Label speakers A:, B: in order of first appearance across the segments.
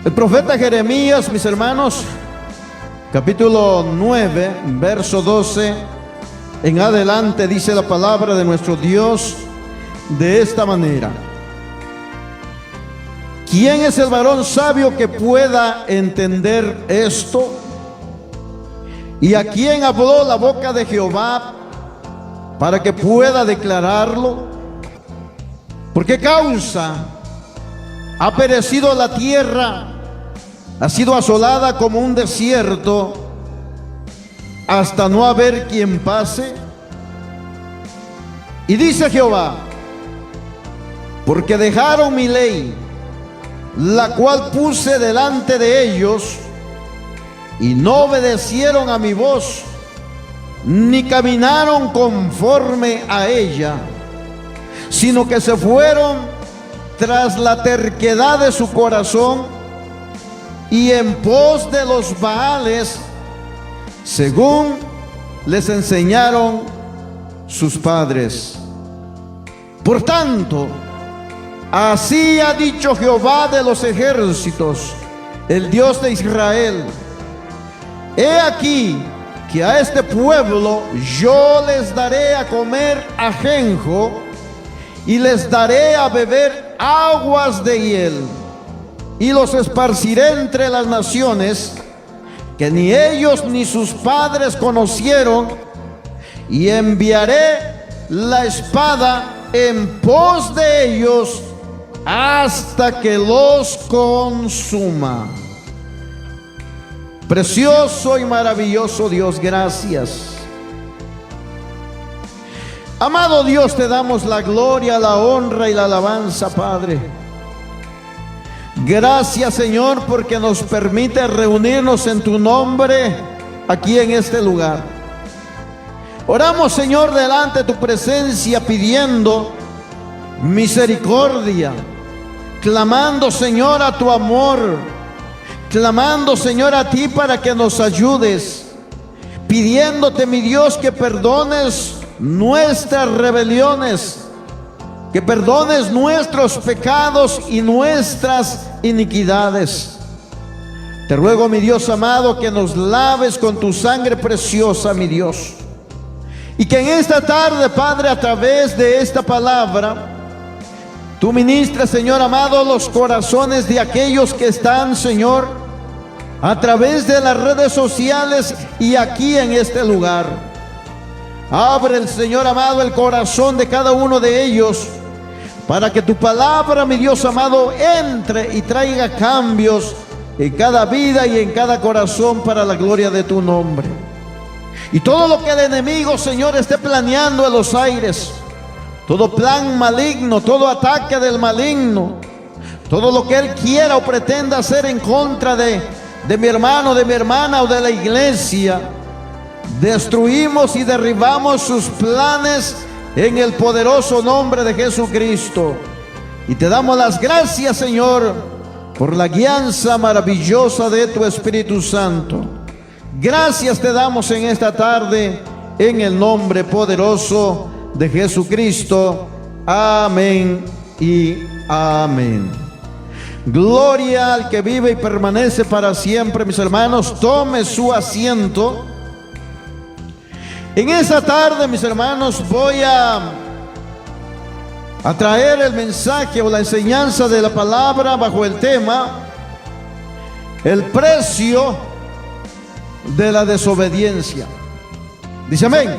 A: El profeta Jeremías, mis hermanos, capítulo 9, verso 12 en adelante, dice la palabra de nuestro Dios de esta manera: ¿quién es el varón sabio que pueda entender esto? ¿Y a quién habló la boca de Jehová para que pueda declararlo? ¿Por qué causa ha perecido la tierra? Ha sido asolada como un desierto hasta no haber quien pase. Y dice Jehová: porque dejaron mi ley, la cual puse delante de ellos, y no obedecieron a mi voz, ni caminaron conforme a ella, sino que se fueron tras la terquedad de su corazón y en pos de los Baales, según les enseñaron sus padres. Por tanto, así ha dicho Jehová de los ejércitos, el Dios de Israel: he aquí que a este pueblo yo les daré a comer ajenjo y les daré a beber aguas de hiel, y los esparciré entre las naciones que ni ellos ni sus padres conocieron, y enviaré la espada en pos de ellos hasta que los consuma. Precioso y maravilloso Dios, gracias. Amado Dios, te damos la gloria, la honra y la alabanza, Padre. Gracias, Señor, porque nos permite reunirnos en tu nombre aquí en este lugar. Oramos, Señor, delante de tu presencia, pidiendo misericordia, clamando, Señor, a tu amor, clamando, Señor, a ti para que nos ayudes, pidiéndote, mi Dios, que perdones nuestras rebeliones, que perdones nuestros pecados y nuestras iniquidades. Te ruego, mi Dios amado, que nos laves con tu sangre preciosa, mi Dios, y que en esta tarde, Padre, a través de esta palabra, tú ministras, Señor amado, los corazones de aquellos que están, Señor, a través de las redes sociales y aquí en este lugar. Abre, el Señor amado, el corazón de cada uno de ellos, para que tu palabra, mi Dios amado, entre y traiga cambios en cada vida y en cada corazón para la gloria de tu nombre. Y todo lo que el enemigo, Señor, esté planeando en los aires, todo plan maligno, todo ataque del maligno, todo lo que él quiera o pretenda hacer en contra de mi hermano, de mi hermana o de la iglesia, destruimos y derribamos sus planes en el poderoso nombre de Jesucristo. Y te damos las gracias, Señor, por la guianza maravillosa de tu Espíritu Santo. Gracias te damos en esta tarde, en el nombre poderoso de Jesucristo. Amén y amén. Gloria al que vive y permanece para siempre, mis hermanos. Tome su asiento. En esta tarde, mis hermanos, voy a traer el mensaje o la enseñanza de la palabra bajo el tema: el precio de la desobediencia. Dice amén.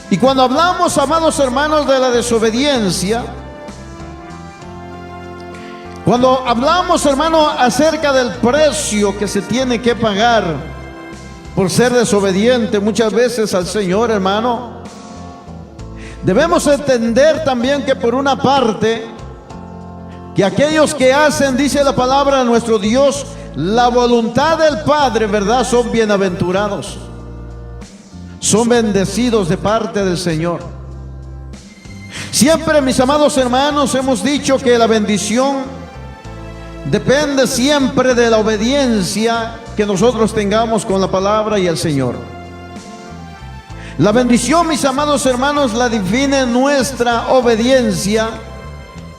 A: Y cuando hablamos, amados hermanos, de la desobediencia, cuando hablamos, hermano, acerca del precio que se tiene que pagar por ser desobediente muchas veces al Señor, hermano, debemos entender también que por una parte, que aquellos que hacen, dice la palabra de nuestro Dios, la voluntad del Padre, ¿verdad?, son bienaventurados, son bendecidos de parte del Señor. Siempre, mis amados hermanos, hemos dicho que la bendición depende siempre de la obediencia que nosotros tengamos con la palabra y el Señor. La bendición, mis amados hermanos, la define nuestra obediencia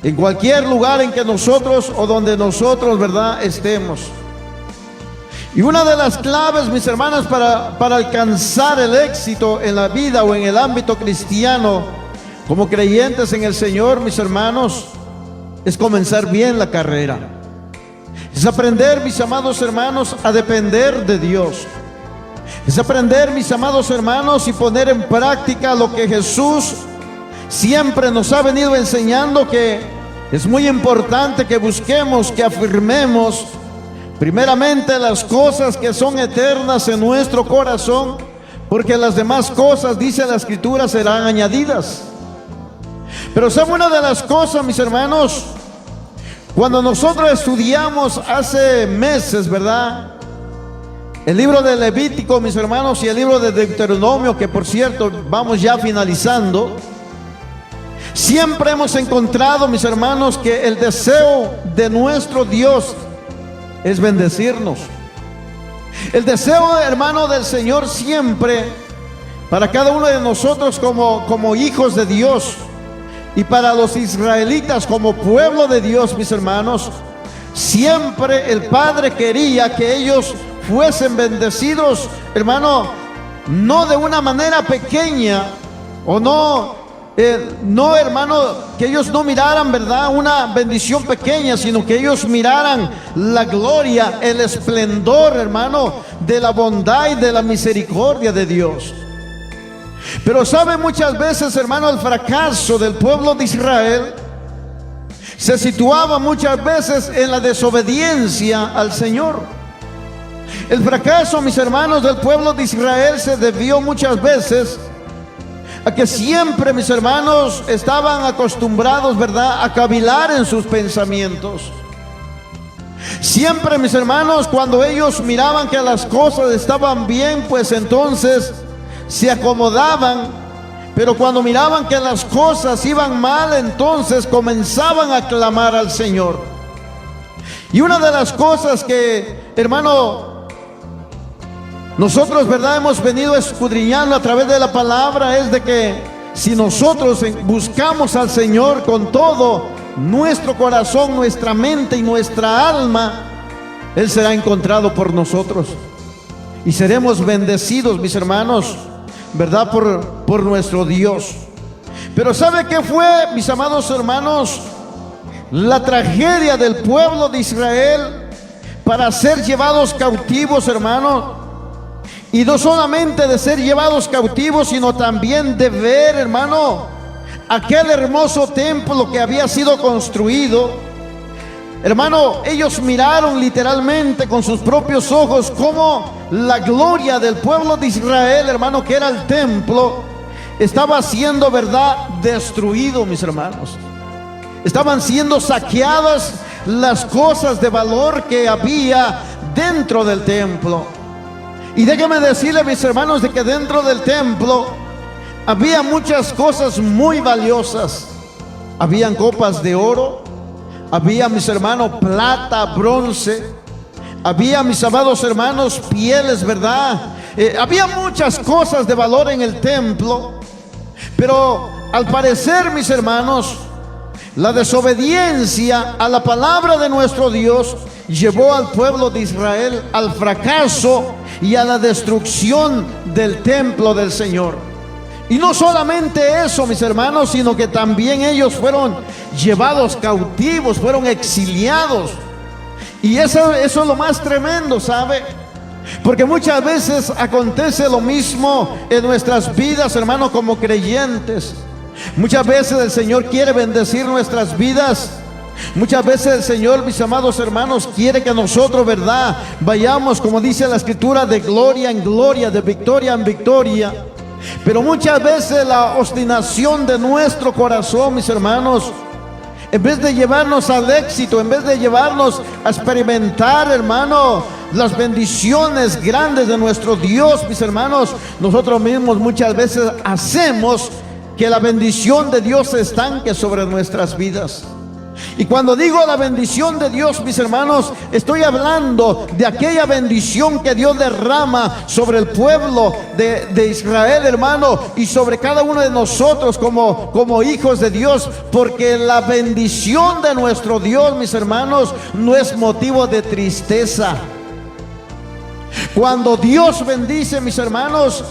A: en cualquier lugar en que nosotros o donde nosotros, ¿verdad?, estemos. Y una de las claves, mis hermanos, para alcanzar el éxito en la vida o en el ámbito cristiano, como creyentes en el Señor, mis hermanos, es comenzar bien la carrera. Es aprender, mis amados hermanos, a depender de Dios. Es aprender, mis amados hermanos, y poner en práctica lo que Jesús siempre nos ha venido enseñando, que es muy importante que busquemos, que afirmemos primeramente las cosas que son eternas en nuestro corazón, porque las demás cosas, dice la Escritura, serán añadidas. Pero ¿sabe una de las cosas, mis hermanos? Cuando nosotros estudiamos hace meses, ¿verdad?, el libro de Levítico, mis hermanos, y el libro de Deuteronomio, que por cierto vamos ya finalizando, siempre hemos encontrado, mis hermanos, que el deseo de nuestro Dios es bendecirnos. El deseo, hermano, del Señor siempre para cada uno de nosotros como hijos de Dios, y para los israelitas como pueblo de Dios, mis hermanos, siempre el Padre quería que ellos fuesen bendecidos, hermano, no de una manera pequeña, o no, hermano, que ellos no miraran, ¿verdad?, una bendición pequeña, sino que ellos miraran la gloria, el esplendor, hermano, de la bondad y de la misericordia de Dios. Pero sabe, muchas veces, hermano, el fracaso del pueblo de Israel se situaba muchas veces en la desobediencia al Señor. El fracaso, mis hermanos, del pueblo de Israel se debió muchas veces a que siempre, mis hermanos, estaban acostumbrados, ¿verdad?, a cavilar en sus pensamientos. Siempre, mis hermanos, cuando ellos miraban que las cosas estaban bien, pues entonces se acomodaban. Pero cuando miraban que las cosas iban mal, entonces comenzaban a clamar al Señor. Y una de las cosas que, hermano, nosotros, ¿verdad?, hemos venido escudriñando a través de la palabra, es de que si nosotros buscamos al Señor con todo nuestro corazón, nuestra mente y nuestra alma, Él será encontrado por nosotros y seremos bendecidos, mis hermanos, ¿verdad?, por nuestro Dios. Pero ¿sabe qué fue, mis amados hermanos, la tragedia del pueblo de Israel para ser llevados cautivos, hermanos? Y no solamente de ser llevados cautivos, sino también de ver, hermano, aquel hermoso templo que había sido construido. Hermano, ellos miraron literalmente con sus propios ojos cómo la gloria del pueblo de Israel, hermano, que era el templo, estaba siendo, ¿verdad?, destruido, mis hermanos. Estaban siendo saqueadas las cosas de valor que había dentro del templo. Y déjame decirle, mis hermanos, de que dentro del templo había muchas cosas muy valiosas. Habían copas de oro, había, mis hermanos, plata, bronce, había, mis amados hermanos, pieles, ¿verdad? Había muchas cosas de valor en el templo. Pero al parecer, mis hermanos, la desobediencia a la palabra de nuestro Dios llevó al pueblo de Israel al fracaso y a la destrucción del templo del Señor. Y no solamente eso, mis hermanos, sino que también ellos fueron llevados cautivos, fueron exiliados. Y eso es lo más tremendo, ¿sabe? Porque muchas veces acontece lo mismo en nuestras vidas, hermanos, como creyentes. Muchas veces el Señor quiere bendecir nuestras vidas. Muchas veces el Señor, mis amados hermanos, quiere que nosotros, ¿verdad?, vayamos, como dice la Escritura, de gloria en gloria, de victoria en victoria. Pero muchas veces la obstinación de nuestro corazón, mis hermanos, en vez de llevarnos al éxito, en vez de llevarnos a experimentar, hermano, las bendiciones grandes de nuestro Dios, mis hermanos, nosotros mismos muchas veces hacemos que la bendición de Dios se estanque sobre nuestras vidas. Y cuando digo la bendición de Dios, mis hermanos, estoy hablando de aquella bendición que Dios derrama sobre el pueblo de Israel, hermano, y sobre cada uno de nosotros como hijos de Dios, porque la bendición de nuestro Dios, mis hermanos, no es motivo de tristeza. Cuando Dios bendice, mis hermanos,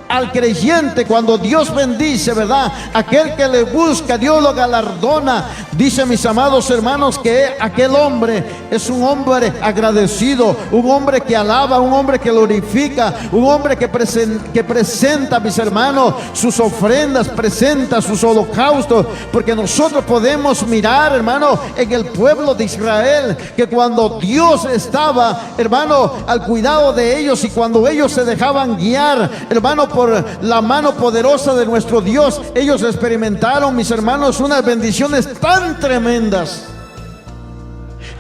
A: al creyente, cuando Dios bendice, ¿verdad? Aquel que le busca, Dios lo galardona. Dice, mis amados hermanos, que aquel hombre es un hombre agradecido, un hombre que alaba, un hombre que glorifica, un hombre que presenta, mis hermanos, sus ofrendas, presenta sus holocaustos, porque nosotros podemos mirar, hermano, en el pueblo de Israel, que cuando Dios estaba, hermano, al cuidado de ellos, y cuando ellos se dejaban guiar, hermano, por la mano poderosa de nuestro Dios, ellos experimentaron, mis hermanos, unas bendiciones tan tremendas,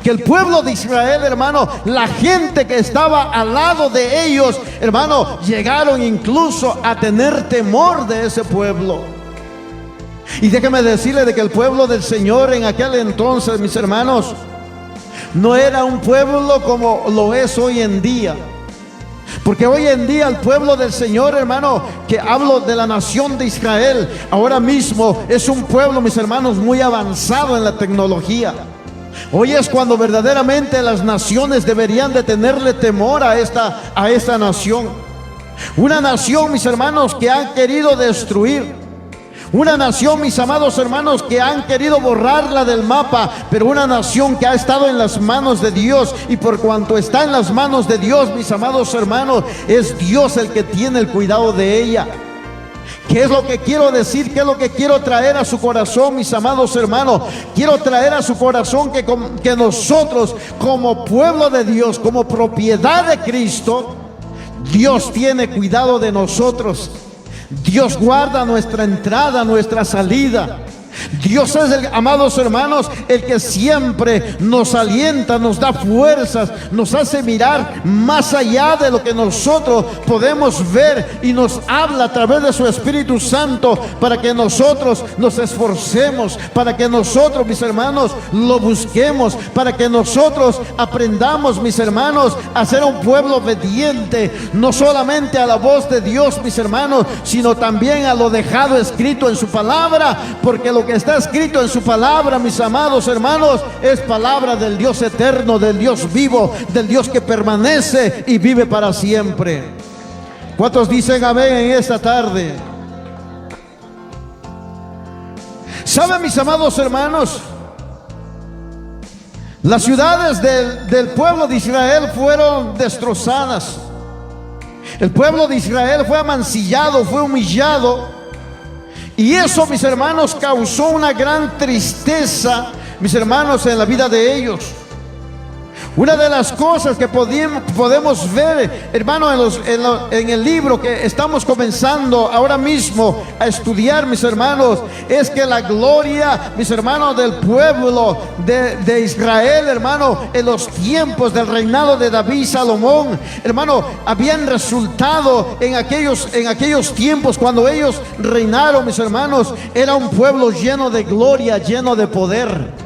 A: que el pueblo de Israel, hermano, la gente que estaba al lado de ellos, hermano, llegaron incluso a tener temor de ese pueblo. Y déjeme decirle de que el pueblo del Señor en aquel entonces, mis hermanos, no era un pueblo como lo es hoy en día. Porque hoy en día el pueblo del Señor, hermano, que hablo de la nación de Israel, ahora mismo es un pueblo, mis hermanos, muy avanzado en la tecnología. Hoy es cuando verdaderamente las naciones deberían de tenerle temor a esta nación. Una nación, mis hermanos, que han querido destruir. Una nación, mis amados hermanos, que han querido borrarla del mapa, pero una nación que ha estado en las manos de Dios, y por cuanto está en las manos de Dios, mis amados hermanos, es Dios el que tiene el cuidado de ella. ¿Qué es lo que quiero decir? ¿Qué es lo que quiero traer a su corazón, mis amados hermanos? Quiero traer a su corazón que nosotros, como pueblo de Dios, como propiedad de Cristo, Dios tiene cuidado de nosotros. Dios guarda nuestra entrada, nuestra salida. Dios es amados hermanos, el que siempre nos alienta, nos da fuerzas, nos hace mirar más allá de lo que nosotros podemos ver, y nos habla a través de su Espíritu Santo para que nosotros nos esforcemos, para que nosotros, mis hermanos, lo busquemos, para que nosotros aprendamos, mis hermanos, a ser un pueblo obediente, no solamente a la voz de Dios, mis hermanos, sino también a lo dejado escrito en su palabra, porque lo que está escrito en su palabra, mis amados hermanos, es palabra del Dios eterno, del Dios vivo, del Dios que permanece y vive para siempre. ¿Cuántos dicen amén en esta tarde? ¿Saben, mis amados hermanos? Las ciudades del pueblo de Israel fueron destrozadas. El pueblo de Israel fue amancillado, fue humillado. Y eso, mis hermanos, causó una gran tristeza, mis hermanos, en la vida de ellos. Una de las cosas que podemos ver, hermano, en el libro que estamos comenzando ahora mismo a estudiar, mis hermanos, es que la gloria, mis hermanos, del pueblo de Israel, hermano, en los tiempos del reinado de David y Salomón, hermano, habían resultado en aquellos tiempos cuando ellos reinaron, mis hermanos, era un pueblo lleno de gloria, lleno de poder.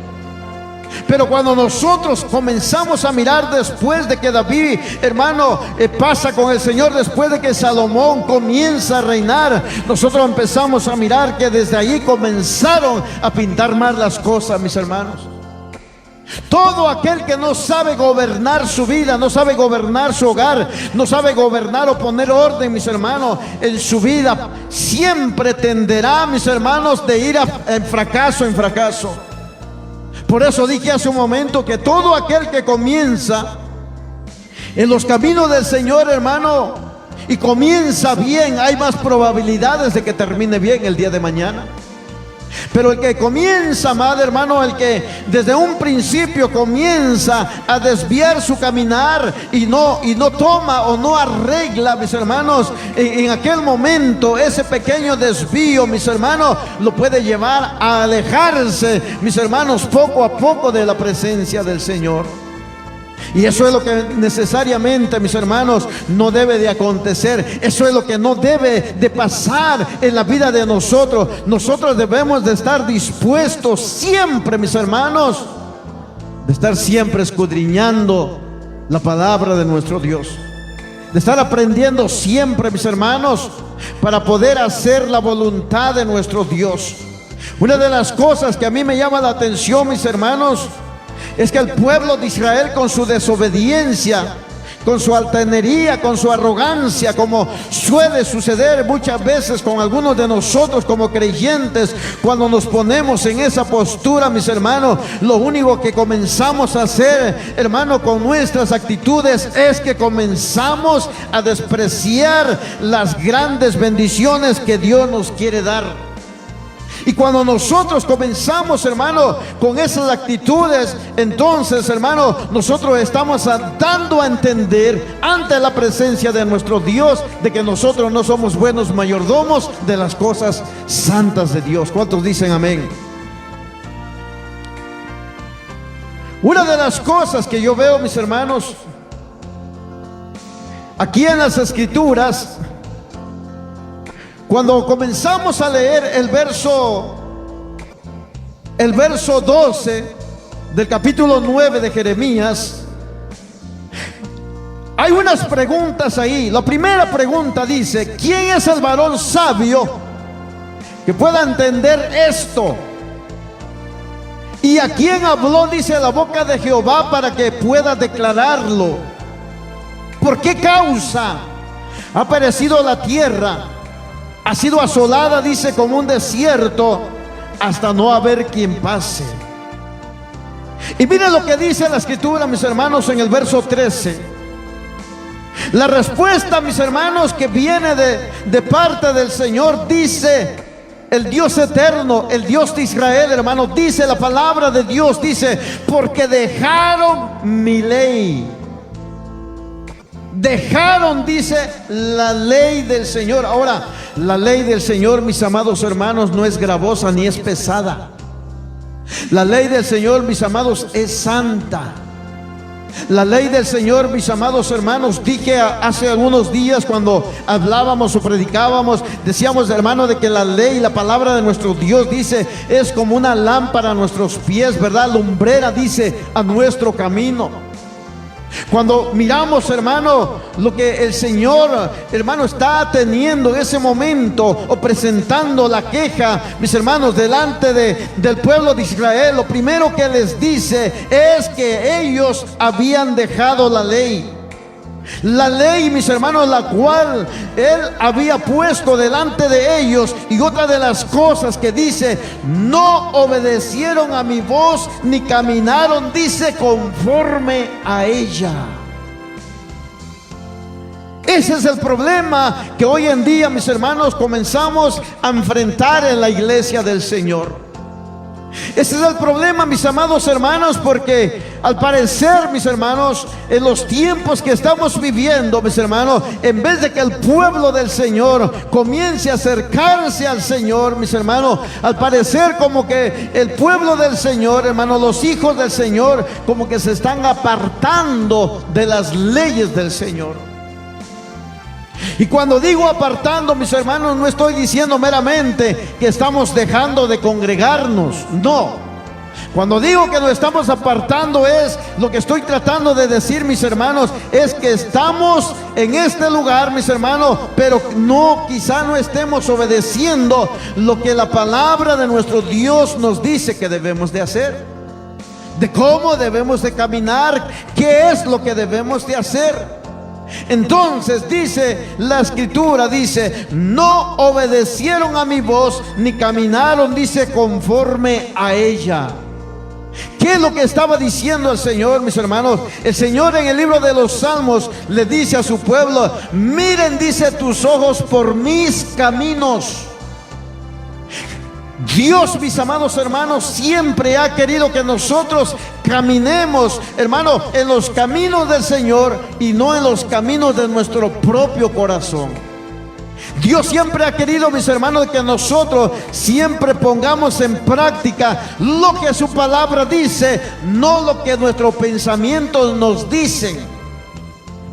A: Pero cuando nosotros comenzamos a mirar después de que David, hermano, pasa con el Señor, después de que Salomón comienza a reinar, nosotros empezamos a mirar que desde allí comenzaron a pintar mal las cosas, mis hermanos. Todo aquel que no sabe gobernar su vida, no sabe gobernar su hogar, no sabe gobernar o poner orden, mis hermanos, en su vida, siempre tenderá, mis hermanos, de ir en fracaso en fracaso. Por eso dije hace un momento que todo aquel que comienza en los caminos del Señor, hermano, y comienza bien, hay más probabilidades de que termine bien el día de mañana. Pero el que comienza mal, hermano, el que desde un principio comienza a desviar su caminar y no toma o no arregla, mis hermanos, en aquel momento ese pequeño desvío, mis hermanos, lo puede llevar a alejarse, mis hermanos, poco a poco de la presencia del Señor. Y eso es lo que necesariamente, mis hermanos, no debe de acontecer. Eso es lo que no debe de pasar en la vida de nosotros. Nosotros debemos de estar dispuestos siempre, mis hermanos, de estar siempre escudriñando la palabra de nuestro Dios, de estar aprendiendo siempre, mis hermanos, para poder hacer la voluntad de nuestro Dios. Una de las cosas que a mí me llama la atención, mis hermanos, es que el pueblo de Israel, con su desobediencia, con su altanería, con su arrogancia, como suele suceder muchas veces con algunos de nosotros como creyentes, cuando nos ponemos en esa postura, mis hermanos, lo único que comenzamos a hacer, hermano, con nuestras actitudes es que comenzamos a despreciar las grandes bendiciones que Dios nos quiere dar. Y cuando nosotros comenzamos, hermano, con esas actitudes, entonces, hermano, nosotros estamos dando a entender ante la presencia de nuestro Dios de que nosotros no somos buenos mayordomos de las cosas santas de Dios. ¿Cuántos dicen amén? Una de las cosas que yo veo, mis hermanos, aquí en las Escrituras, cuando comenzamos a leer el verso 12 del capítulo 9 de Jeremías, hay unas preguntas ahí. La primera pregunta dice: ¿quién es el varón sabio que pueda entender esto? ¿Y a quién habló, dice, la boca de Jehová para que pueda declararlo? ¿Por qué causa ha perecido la tierra? Ha sido asolada, dice, como un desierto, hasta no haber quien pase. Y miren lo que dice la Escritura, mis hermanos, en el verso 13. La respuesta, mis hermanos, que viene de parte del Señor, dice el Dios eterno, el Dios de Israel, hermanos, dice la palabra de Dios, dice: porque dejaron mi ley. Dejaron, dice, la ley del Señor. Ahora, la ley del Señor, mis amados hermanos, no es gravosa ni es pesada. La ley del Señor, mis amados, es santa. La ley del Señor, mis amados hermanos, dije hace algunos días cuando hablábamos o predicábamos, decíamos, hermano, de que la ley, la palabra de nuestro Dios, dice, es como una lámpara a nuestros pies, ¿verdad? Lumbrera, dice, a nuestro camino. Cuando miramos, hermano, lo que el Señor, hermano, está teniendo en ese momento, o presentando la queja, mis hermanos, delante del pueblo de Israel, lo primero que les dice es que ellos habían dejado la ley. La ley, mis hermanos, la cual Él había puesto delante de ellos. Y otra de las cosas que dice: no obedecieron a mi voz, ni caminaron, dice, conforme a ella. Ese es el problema que hoy en día, mis hermanos, comenzamos a enfrentar en la iglesia del Señor. Ese es el problema, mis amados hermanos, porque al parecer, mis hermanos, en los tiempos que estamos viviendo, mis hermanos, en vez de que el pueblo del Señor comience a acercarse al Señor, mis hermanos, al parecer como que el pueblo del Señor, hermanos, los hijos del Señor, como que se están apartando de las leyes del Señor. Y cuando digo apartando, mis hermanos, no estoy diciendo meramente que estamos dejando de congregarnos, no. Cuando digo que nos estamos apartando, es lo que estoy tratando de decir, mis hermanos, es que estamos en este lugar, mis hermanos, pero quizá no estemos obedeciendo lo que la palabra de nuestro Dios nos dice que debemos de hacer, de cómo debemos de caminar, qué es lo que debemos de hacer. Entonces dice la Escritura, dice: no obedecieron a mi voz, ni caminaron, dice, conforme a ella. ¿Qué es lo que estaba diciendo el Señor, mis hermanos? El Señor en el libro de los Salmos le dice a su pueblo: miren, dice, tus ojos por mis caminos. Dios, mis amados hermanos, siempre ha querido que nosotros caminemos, hermano, en los caminos del Señor y no en los caminos de nuestro propio corazón. Dios siempre ha querido, mis hermanos, que nosotros siempre pongamos en práctica lo que su palabra dice, no lo que nuestros pensamientos nos dicen.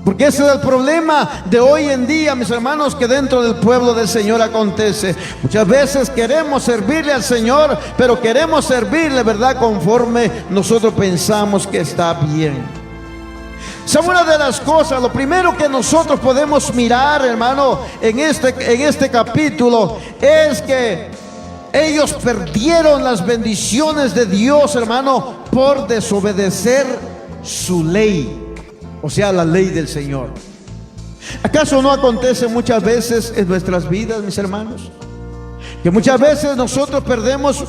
A: Porque ese es el problema de hoy en día, mis hermanos, que dentro del pueblo del Señor acontece. Muchas veces queremos servirle al Señor, pero queremos servirle, ¿verdad?, conforme nosotros pensamos que está bien. ¿Sabe una de las cosas? Lo primero que nosotros podemos mirar, hermano, en este capítulo, es que ellos perdieron las bendiciones de Dios, hermano, por desobedecer su ley. O sea, la ley del Señor. ¿Acaso no acontece muchas veces en nuestras vidas, mis hermanos? Que muchas veces nosotros perdemos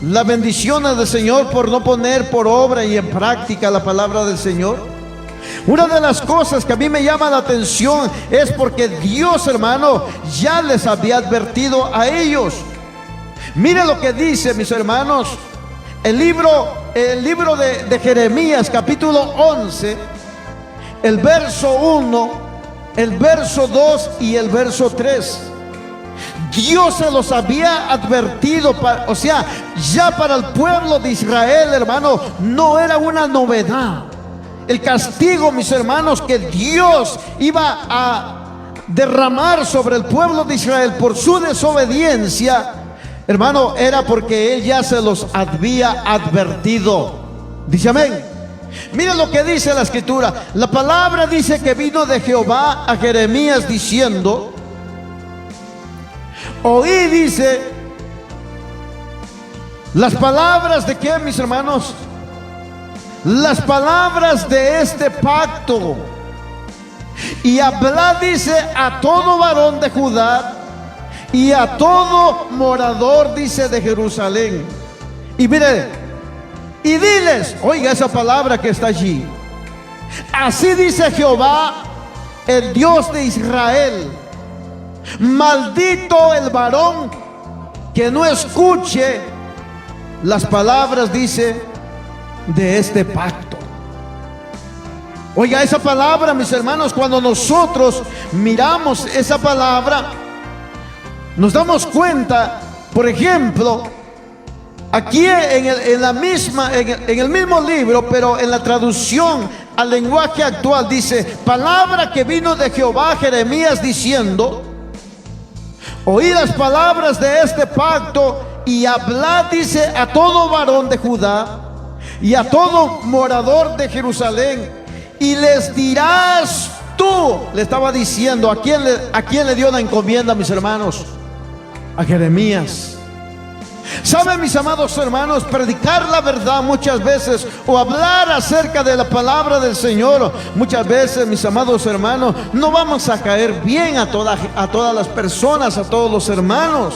A: las bendiciones del Señor por no poner por obra y en práctica la palabra del Señor. Una de las cosas que a mí me llama la atención es porque Dios, hermano, ya les había advertido a ellos. Mire lo que dice, mis hermanos, el libro de Jeremías, capítulo 11, el verso 1, el verso 2 y el verso 3. Dios se los había advertido, o sea, ya para el pueblo de Israel, hermano, no era una novedad. El castigo, mis hermanos, que Dios iba a derramar sobre el pueblo de Israel por su desobediencia, hermano, era porque Él ya se los había advertido. Dice amén. Mira lo que dice la escritura. La palabra dice que vino de Jehová a Jeremías diciendo, oí, dice, las palabras de qué, mis hermanos, las palabras de este pacto, y hablad, dice, a todo varón de Judá y a todo morador, dice, de Jerusalén. Y mire, y diles, oiga esa palabra que está allí, así dice Jehová, el Dios de Israel, maldito el varón que no escuche las palabras, dice, de este pacto. Oiga esa palabra, mis hermanos, cuando nosotros miramos esa palabra, nos damos cuenta, por ejemplo, aquí en el mismo libro, pero en la traducción al lenguaje actual, dice, palabra que vino de Jehová a Jeremías diciendo, oí las palabras de este pacto y hablad, dice, a todo varón de Judá y a todo morador de Jerusalén, y les dirás tú, le estaba diciendo, ¿a quién le dio la encomienda, mis hermanos? A Jeremías. ¿Saben, mis amados hermanos? Predicar la verdad muchas veces, o hablar acerca de la palabra del Señor, muchas veces, mis amados hermanos, no vamos a caer bien a todas las personas, a todos los hermanos.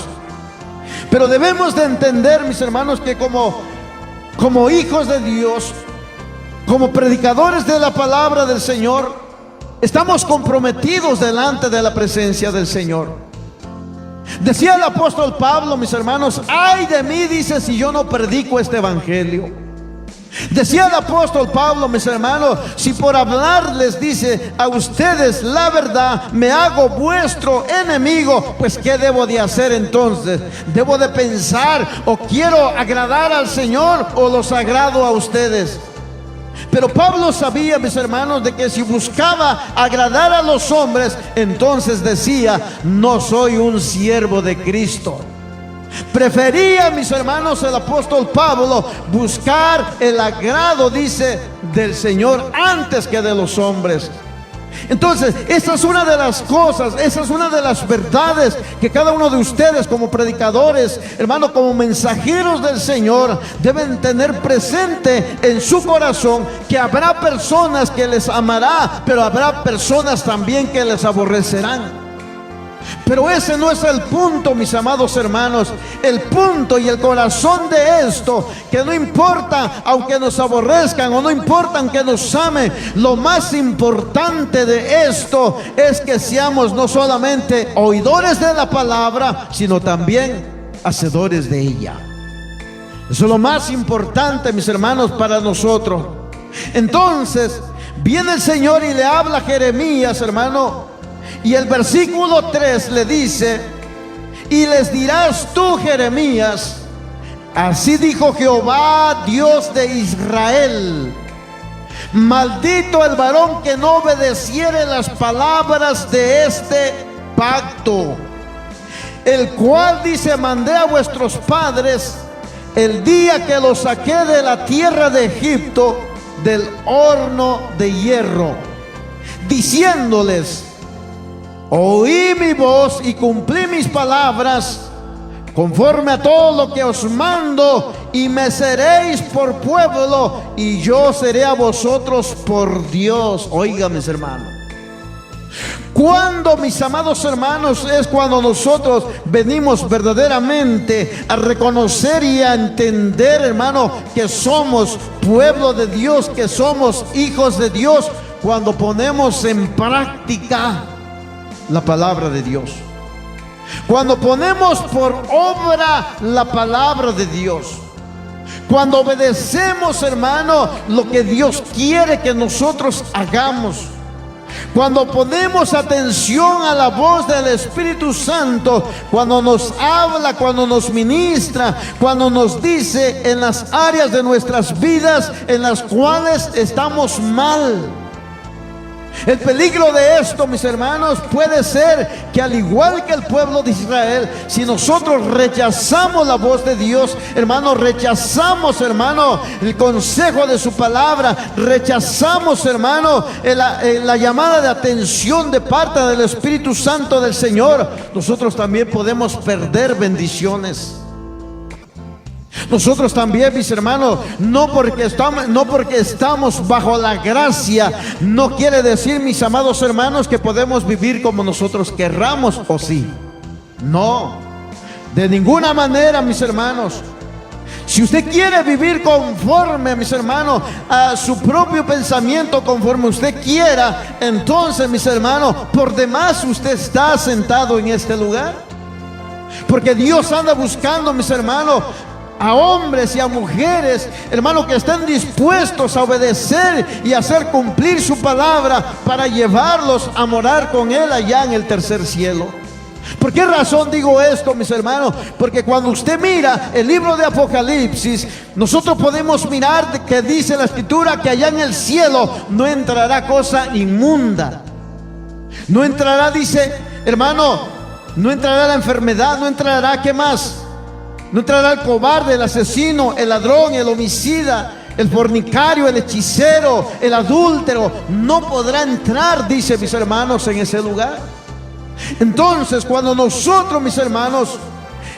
A: Pero debemos de entender, mis hermanos, que como hijos de Dios, como predicadores de la palabra del Señor, estamos comprometidos delante de la presencia del Señor. Decía el apóstol Pablo, mis hermanos, ay de mí, dice, si yo no predico este evangelio. Decía el apóstol Pablo, mis hermanos, si por hablarles, dice, a ustedes la verdad, me hago vuestro enemigo, pues ¿qué debo de hacer entonces? ¿Debo de pensar o quiero agradar al Señor o los agrado a ustedes? Pero Pablo sabía, mis hermanos, de que si buscaba agradar a los hombres, entonces decía, no soy un siervo de Cristo. Prefería, mis hermanos, el apóstol Pablo buscar el agrado, dice, del Señor antes que de los hombres. Entonces, esa es una de las cosas, esa es una de las verdades que cada uno de ustedes como predicadores, hermano, como mensajeros del Señor, deben tener presente en su corazón, que habrá personas que les amará, pero habrá personas también que les aborrecerán. Pero ese no es el punto, mis amados hermanos. El punto y el corazón de esto, que no importa aunque nos aborrezcan o no importa aunque nos amen, lo más importante de esto es que seamos no solamente oidores de la palabra, sino también hacedores de ella. Eso es lo más importante, mis hermanos, para nosotros. Entonces viene el Señor y le habla a Jeremías, hermano, Y el versículo 3 le dice: y les dirás tú, Jeremías, así dijo Jehová, Dios de Israel: maldito el varón que no obedeciere las palabras de este pacto, el cual dice: mandé a vuestros padres el día que los saqué de la tierra de Egipto, del horno de hierro, diciéndoles: oí mi voz y cumplí mis palabras, conforme a todo lo que os mando, y me seréis por pueblo, y yo seré a vosotros por Dios. Oigan, mis hermanos, cuando, mis amados hermanos, es cuando nosotros venimos verdaderamente a reconocer y a entender, hermano, que somos pueblo de Dios, que somos hijos de Dios, cuando ponemos en práctica la palabra de Dios, cuando ponemos por obra la palabra de Dios, cuando obedecemos, hermano, lo que Dios quiere que nosotros hagamos, cuando ponemos atención a la voz del Espíritu Santo, cuando nos habla, cuando nos ministra, cuando nos dice en las áreas de nuestras vidas en las cuales estamos mal. El peligro de esto, mis hermanos, puede ser que, al igual que el pueblo de Israel, si nosotros rechazamos la voz de Dios, hermano, rechazamos, hermano, el consejo de su palabra, rechazamos, hermano, la llamada de atención de parte del Espíritu Santo del Señor, nosotros también podemos perder bendiciones. Nosotros también, mis hermanos, no porque estamos bajo la gracia, no quiere decir, mis amados hermanos, que podemos vivir como nosotros querramos, ¿o sí? No, de ninguna manera, mis hermanos. Si usted quiere vivir conforme, mis hermanos, a su propio pensamiento, conforme usted quiera, entonces, mis hermanos, por demás usted está sentado en este lugar. Porque Dios anda buscando, mis hermanos, a hombres y a mujeres, hermanos, que estén dispuestos a obedecer y hacer cumplir su palabra para llevarlos a morar con Él allá en el tercer cielo. ¿Por qué razón digo esto, mis hermanos? Porque cuando usted mira el libro de Apocalipsis, nosotros podemos mirar que dice la Escritura que allá en el cielo no entrará cosa inmunda. No entrará, dice, hermano, no entrará la enfermedad, no entrará, ¿qué más? No entrará el cobarde, el asesino, el ladrón, el homicida, el fornicario, el hechicero, el adúltero. No podrá entrar, dice, mis hermanos, en ese lugar. Entonces, cuando nosotros, mis hermanos,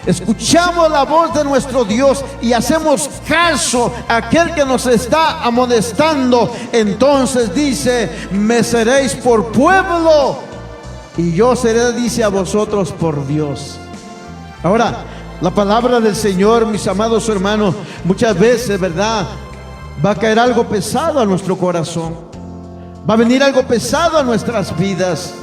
A: escuchamos la voz de nuestro Dios y hacemos caso a aquel que nos está amonestando, entonces dice: me seréis por pueblo, y yo seré, dice, a vosotros por Dios. Ahora, la palabra del Señor, mis amados hermanos, muchas veces, ¿verdad?, va a caer algo pesado a nuestro corazón. Va a venir algo pesado a nuestras vidas.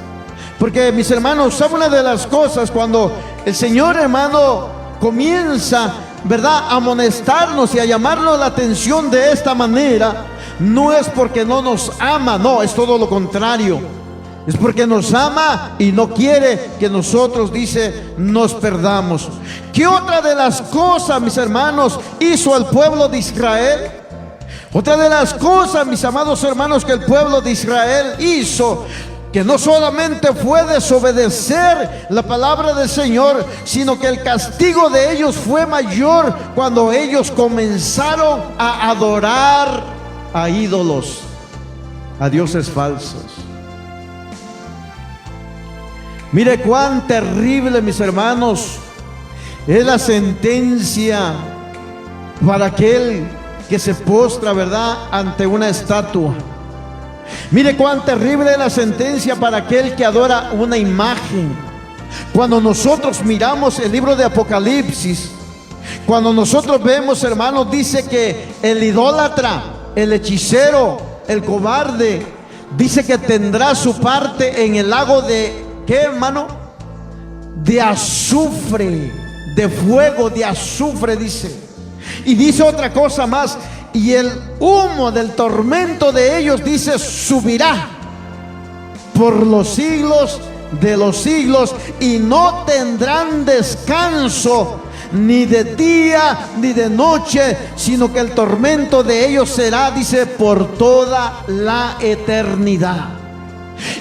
A: Porque, mis hermanos, ¿sabe una de las cosas? Cuando el Señor, hermano, comienza, ¿verdad?, a amonestarnos y a llamarnos la atención de esta manera, no es porque no nos ama, no, es todo lo contrario. Es porque nos ama y no quiere que nosotros, dice, nos perdamos. ¿Qué otra de las cosas, mis hermanos, hizo el pueblo de Israel? Otra de las cosas, mis amados hermanos, que el pueblo de Israel hizo, que no solamente fue desobedecer la palabra del Señor, sino que el castigo de ellos fue mayor cuando ellos comenzaron a adorar a ídolos, a dioses falsos. Mire cuán terrible, mis hermanos, es la sentencia para aquel que se postra, ¿verdad?, ante una estatua. Mire cuán terrible es la sentencia para aquel que adora una imagen. Cuando nosotros miramos el libro de Apocalipsis, cuando nosotros vemos, hermanos, dice que el idólatra, el hechicero, el cobarde, dice que tendrá su parte en el lago de, ¿qué, hermano? De azufre, de fuego, de azufre, dice. Y dice otra cosa más: y el humo del tormento de ellos, dice, subirá por los siglos de los siglos, y no tendrán descanso ni de día ni de noche, sino que el tormento de ellos será, dice, por toda la eternidad.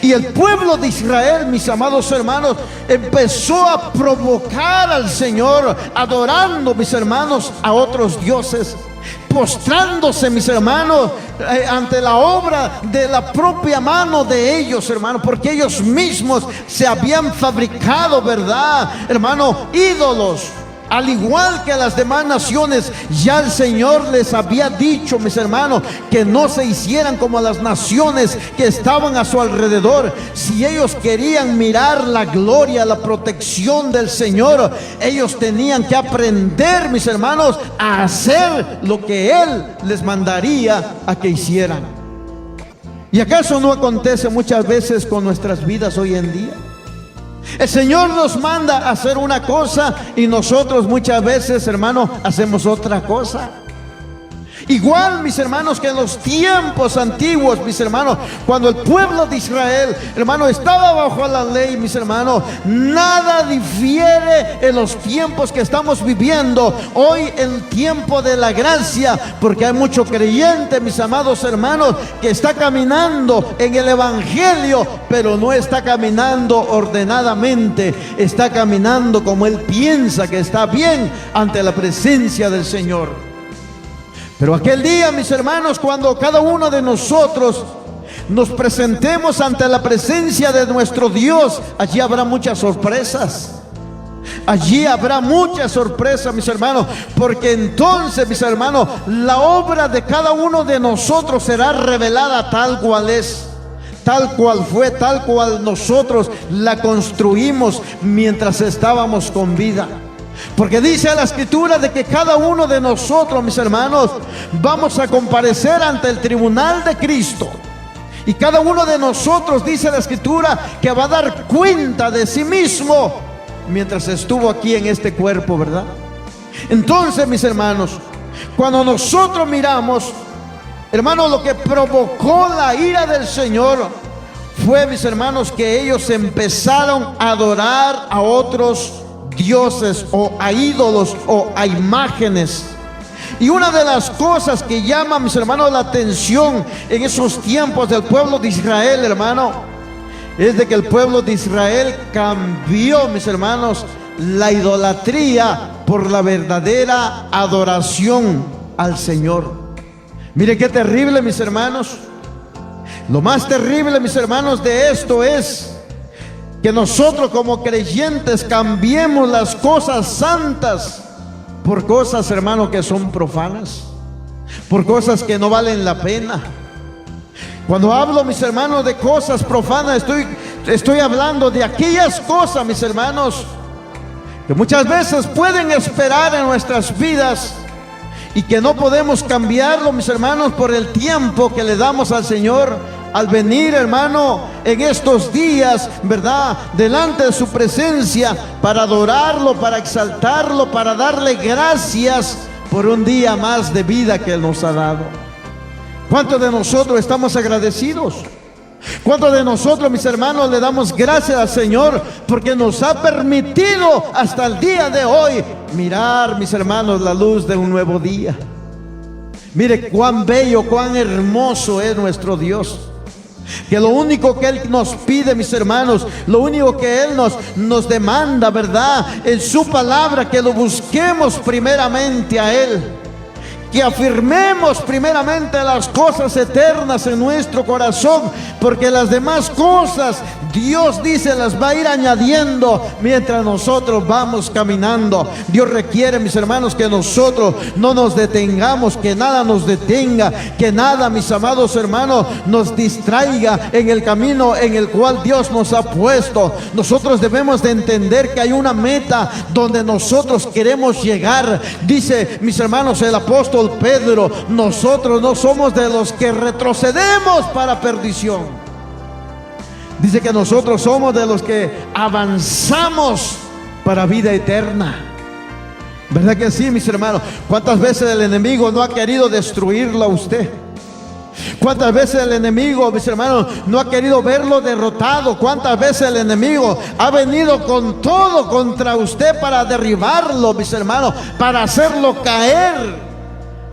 A: Y el pueblo de Israel, mis amados hermanos, empezó a provocar al Señor, adorando, mis hermanos, a otros dioses, postrándose, mis hermanos, ante la obra de la propia mano de ellos, hermanos, porque ellos mismos se habían fabricado, ¿verdad, hermano?, ídolos. Al igual que las demás naciones, ya el Señor les había dicho, mis hermanos, que no se hicieran como las naciones que estaban a su alrededor. Si ellos querían mirar la gloria, la protección del Señor, ellos tenían que aprender, mis hermanos, a hacer lo que Él les mandaría a que hicieran. ¿Y acaso no acontece muchas veces con nuestras vidas hoy en día? El Señor nos manda a hacer una cosa y nosotros muchas veces, hermano, hacemos otra cosa. Igual, mis hermanos, que en los tiempos antiguos, mis hermanos, cuando el pueblo de Israel, hermano, estaba bajo la ley, mis hermanos, nada difiere en los tiempos que estamos viviendo hoy, en el tiempo de la gracia, porque hay mucho creyente, mis amados hermanos, que está caminando en el evangelio, pero no está caminando ordenadamente, está caminando como él piensa que está bien ante la presencia del Señor. Pero aquel día, mis hermanos, cuando cada uno de nosotros nos presentemos ante la presencia de nuestro Dios, allí habrá muchas sorpresas. Allí habrá muchas sorpresas, mis hermanos, porque entonces, mis hermanos, la obra de cada uno de nosotros será revelada tal cual es, tal cual fue, tal cual nosotros la construimos mientras estábamos con vida. Porque dice la Escritura de que cada uno de nosotros, mis hermanos, vamos a comparecer ante el tribunal de Cristo. Y cada uno de nosotros, dice la Escritura, que va a dar cuenta de sí mismo mientras estuvo aquí en este cuerpo, ¿verdad? Entonces, mis hermanos, cuando nosotros miramos, hermanos, lo que provocó la ira del Señor fue, mis hermanos, que ellos empezaron a adorar a otros dioses o a ídolos o a imágenes. Y una de las cosas que llama, mis hermanos, la atención en esos tiempos del pueblo de Israel, hermano, es de que el pueblo de Israel cambió, mis hermanos, la idolatría por la verdadera adoración al Señor. Mire qué terrible, mis hermanos. Lo más terrible, mis hermanos, de esto es que nosotros como creyentes cambiemos las cosas santas por cosas, hermano, que son profanas, por cosas que no valen la pena. Cuando hablo, mis hermanos, de cosas profanas, estoy hablando de aquellas cosas, mis hermanos, que muchas veces pueden esperar en nuestras vidas y que no podemos cambiarlo, mis hermanos, por el tiempo que le damos al Señor al venir, hermano, en estos días, ¿verdad?, delante de su presencia, para adorarlo, para exaltarlo, para darle gracias por un día más de vida que Él nos ha dado. ¿Cuántos de nosotros estamos agradecidos? ¿Cuántos de nosotros, mis hermanos, le damos gracias al Señor porque nos ha permitido hasta el día de hoy mirar, mis hermanos, la luz de un nuevo día? Mire cuán bello, cuán hermoso es nuestro Dios, que lo único que Él nos pide, mis hermanos, lo único que Él nos demanda, ¿verdad?, en su palabra, que lo busquemos primeramente a Él, que afirmemos primeramente las cosas eternas en nuestro corazón, porque las demás cosas Dios dice las va a ir añadiendo mientras nosotros vamos caminando. Dios requiere, mis hermanos, que nosotros no nos detengamos, que nada nos detenga, que nada, mis amados hermanos, nos distraiga en el camino en el cual Dios nos ha puesto. Nosotros debemos de entender que hay una meta donde nosotros queremos llegar. Dice, mis hermanos, el apóstol Pedro, nosotros no somos de los que retrocedemos para perdición. Dice que nosotros somos de los que avanzamos para vida eterna. ¿Verdad que sí, mis hermanos? ¿Cuántas veces el enemigo no ha querido destruirlo a usted? ¿Cuántas veces el enemigo, mis hermanos, no ha querido verlo derrotado? ¿Cuántas veces el enemigo ha venido con todo contra usted para derribarlo, mis hermanos, para hacerlo caer?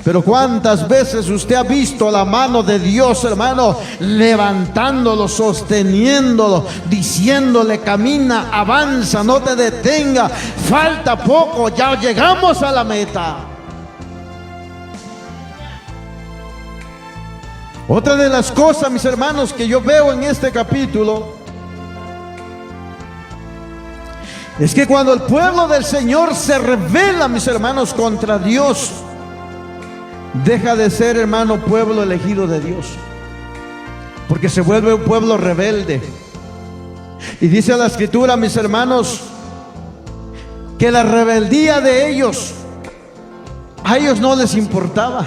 A: Pero cuántas veces usted ha visto la mano de Dios, hermano, levantándolo, sosteniéndolo, diciéndole: camina, avanza, no te detenga, falta poco, ya llegamos a la meta. Otra de las cosas, mis hermanos, que yo veo en este capítulo es que cuando el pueblo del Señor se rebela, mis hermanos, contra Dios, deja de ser, hermano, pueblo elegido de Dios, porque se vuelve un pueblo rebelde. Y dice la Escritura, mis hermanos, que la rebeldía de ellos, a ellos no les importaba.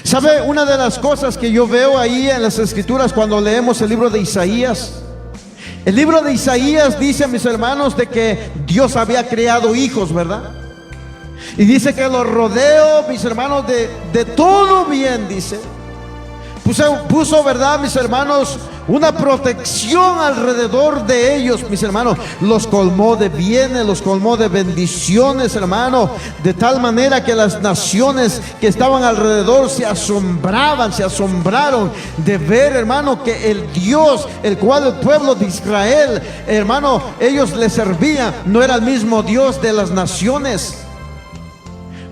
A: ¿Sabe? Una de las cosas que yo veo ahí en las Escrituras cuando leemos el libro de Isaías, el libro de Isaías dice, mis hermanos, de que Dios había creado hijos, ¿verdad? Y dice que los rodeó, mis hermanos, de todo bien, dice. Puso, ¿verdad, mis hermanos?, una protección alrededor de ellos, mis hermanos. Los colmó de bienes, los colmó de bendiciones, hermano, de tal manera que las naciones que estaban alrededor se asombraron de ver, hermano, que el Dios, el cual el pueblo de Israel, hermano, ellos le servían, no era el mismo Dios de las naciones.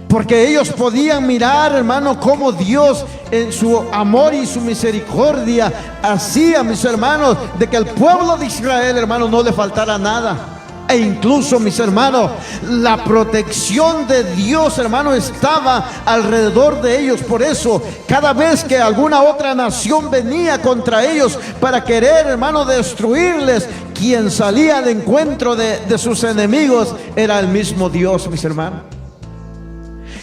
A: Porque ellos podían mirar, hermano, cómo Dios en su amor y su misericordia hacía, mis hermanos, de que el pueblo de Israel, hermano, no le faltara nada. E incluso, mis hermanos, la protección de Dios, hermano, estaba alrededor de ellos. Por eso, cada vez que alguna otra nación venía contra ellos para querer, hermano, destruirles, quien salía al encuentro de sus enemigos era el mismo Dios, mis hermanos.